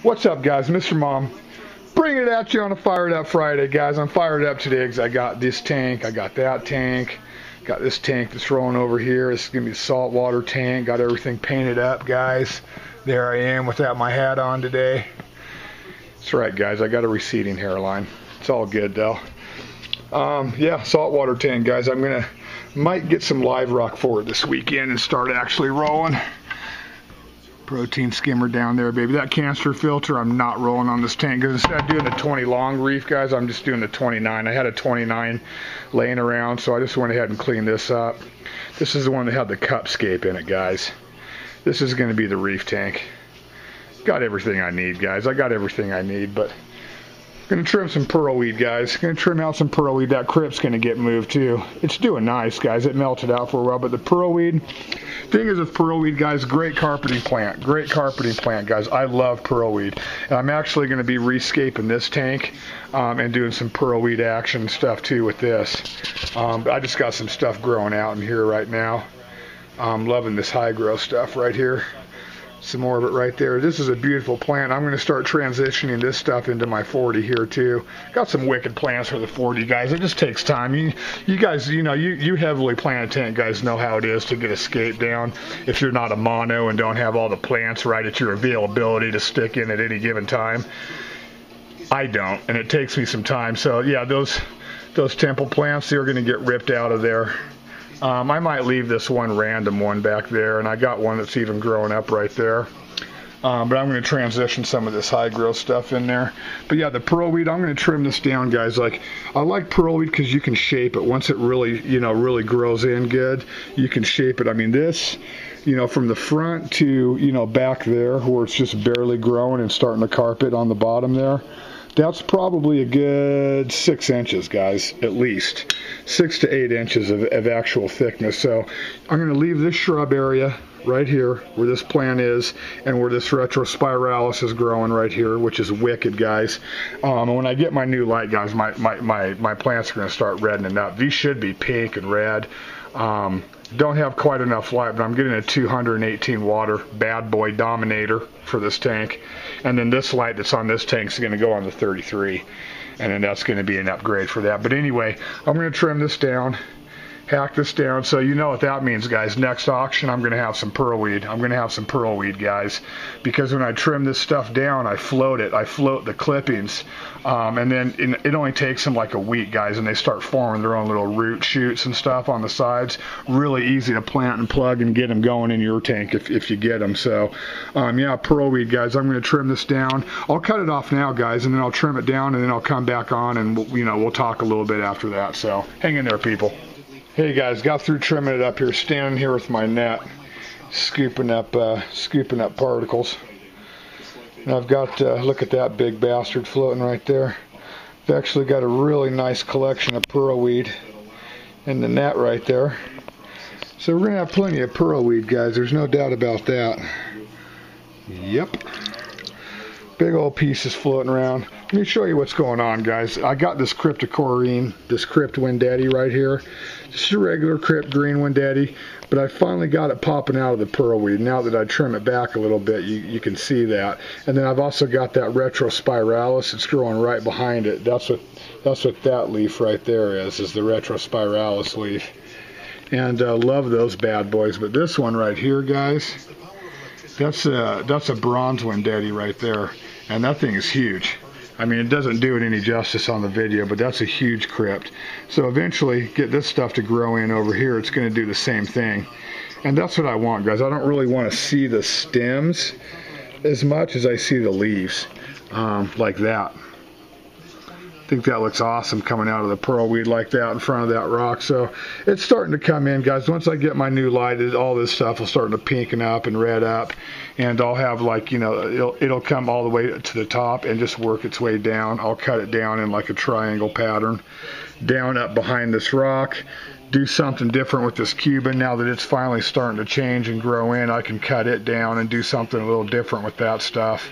What's up, guys? Mr. Mom, bring it at you on a Fired Up Friday, guys. I'm fired up today because I got this tank, I got that tank, got this tank that's rolling over here. This is going to be a saltwater tank. Got everything painted up, guys. There I am without my hat on today. That's right, guys. I got a receding hairline. It's all good, though. Yeah, saltwater tank, guys. Might get some live rock for it this weekend and start actually rolling. Protein skimmer down there, baby. That canister filter, I'm not rolling on this tank because instead of doing the 20 long reef, guys, I'm just doing the 29. I had a 29 laying around, so I just went ahead and cleaned this up. This is the one that had the cupscape in it, guys. This is going to be the reef tank. Got everything I need, guys. I got everything I need, but I'm going to trim some pearlweed, guys. Going to trim out some pearlweed. That crypt's going to get moved too. It's doing nice, guys. It melted out for a while, but the pearlweed, thing is with pearlweed, guys, great carpeting plant. Great carpeting plant, guys. I love pearlweed. And I'm actually going to be rescaping this tank and doing some pearlweed action stuff too with this. I just got some stuff growing out in here right now. I'm loving this high growth stuff right here. Some more of it right there. This is a beautiful plant. I'm going to start transitioning this stuff into my 40 here too. Got some wicked plants for the 40, guys. It just takes time. You guys, you heavily planted tank guys know how it is to get a scape down if you're not a mono and don't have all the plants right at your availability to stick in at any given time. I don't, and it takes me some time. So yeah, those temple plants, they're going to get ripped out of there. I might leave this one random one back there, and I got one that's even growing up right there. But I'm going to transition some of this high growth stuff in there. But yeah, the pearlweed, I'm going to trim this down, guys. Like, I like pearlweed because you can shape it. Once it really, really grows in good, you can shape it. I mean, this, from the front to, back there where it's just barely growing and starting to carpet on the bottom there. That's probably a good 6 inches, guys, at least. 6 to 8 inches of actual thickness. So I'm going to leave this shrub area right here where this plant is and where this retrospiralis is growing right here, which is wicked, guys. And when I get my new light, guys, my plants are going to start reddening up. These should be pink and red. Don't have quite enough light, but I'm getting a 218 water bad boy dominator for this tank. And then this light that's on this tank is going to go on the 33. And then that's going to be an upgrade for that. But anyway, I'm going to trim this down, hack this down. So you know what that means, guys. Next auction, I'm going to have some pearlweed. I'm going to have some pearlweed, guys. Because when I trim this stuff down, I float it. I float the clippings. And then it only takes them like a week, guys, and they start forming their own little root shoots and stuff on the sides. Really easy to plant and plug and get them going in your tank if you get them. So, yeah, pearlweed, guys. I'm going to trim this down. I'll cut it off now, guys, and then I'll trim it down, and then I'll come back on, and we'll talk a little bit after that. So, hang in there, people. Hey, guys, got through trimming it up here, standing here with my net, scooping up particles. And I've got, look at that big bastard floating right there. I've actually got a really nice collection of pearlweed in the net right there. So we're going to have plenty of pearlweed, guys. There's no doubt about that. Yep. Big old pieces floating around. Let me show you what's going on, guys. I got this cryptocorine, this crypt windaddy right here. Just a regular crypt green windaddy, but I finally got it popping out of the pearlweed. Now that I trim it back a little bit, you can see that. And then I've also got that retrospiralis. It's growing right behind it. That's what that leaf right there is the retrospiralis leaf. And love those bad boys. But this one right here, guys, that's a bronze windaddy right there, and that thing is huge. I mean, it doesn't do it any justice on the video, but that's a huge crypt. So eventually, get this stuff to grow in over here. It's going to do the same thing. And that's what I want, guys. I don't really want to see the stems as much as I see the leaves, like that. I think that looks awesome coming out of the pearlweed like that in front of that rock. So it's starting to come in, guys. Once I get my new light, all this stuff will start to pinken up and red up. And I'll have, like, it'll come all the way to the top and just work its way down. I'll cut it down in like a triangle pattern down up behind this rock. Do something different with this Cuban. Now that it's finally starting to change and grow in, I can cut it down and do something a little different with that stuff.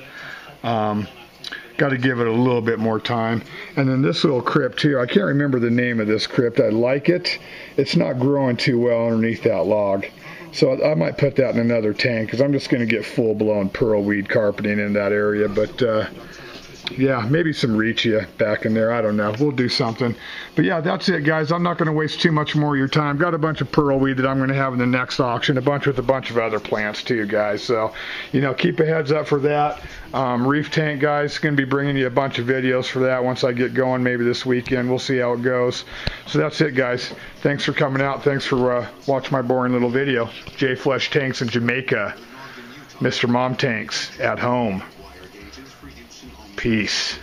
Got to give it a little bit more time. And then this little crypt too, I can't remember the name of this crypt. I like it. It's not growing too well underneath that log. So I might put that in another tank because I'm just going to get full-blown pearlweed carpeting in that area. But yeah, maybe some rechia back in there. I don't know. We'll do something. But yeah, that's it, guys. I'm not going to waste too much more of your time. Got a bunch of pearlweed that I'm going to have in the next auction. A bunch with a bunch of other plants too, guys. So, you know, keep a heads up for that. Reef tank, guys. Going to be bringing you a bunch of videos for that once I get going, maybe this weekend. We'll see how it goes. So that's it, guys. Thanks for coming out. Thanks for watching my boring little video. J Flesh Tanks in Jamaica. Mr. Mom Tanks at home. Peace.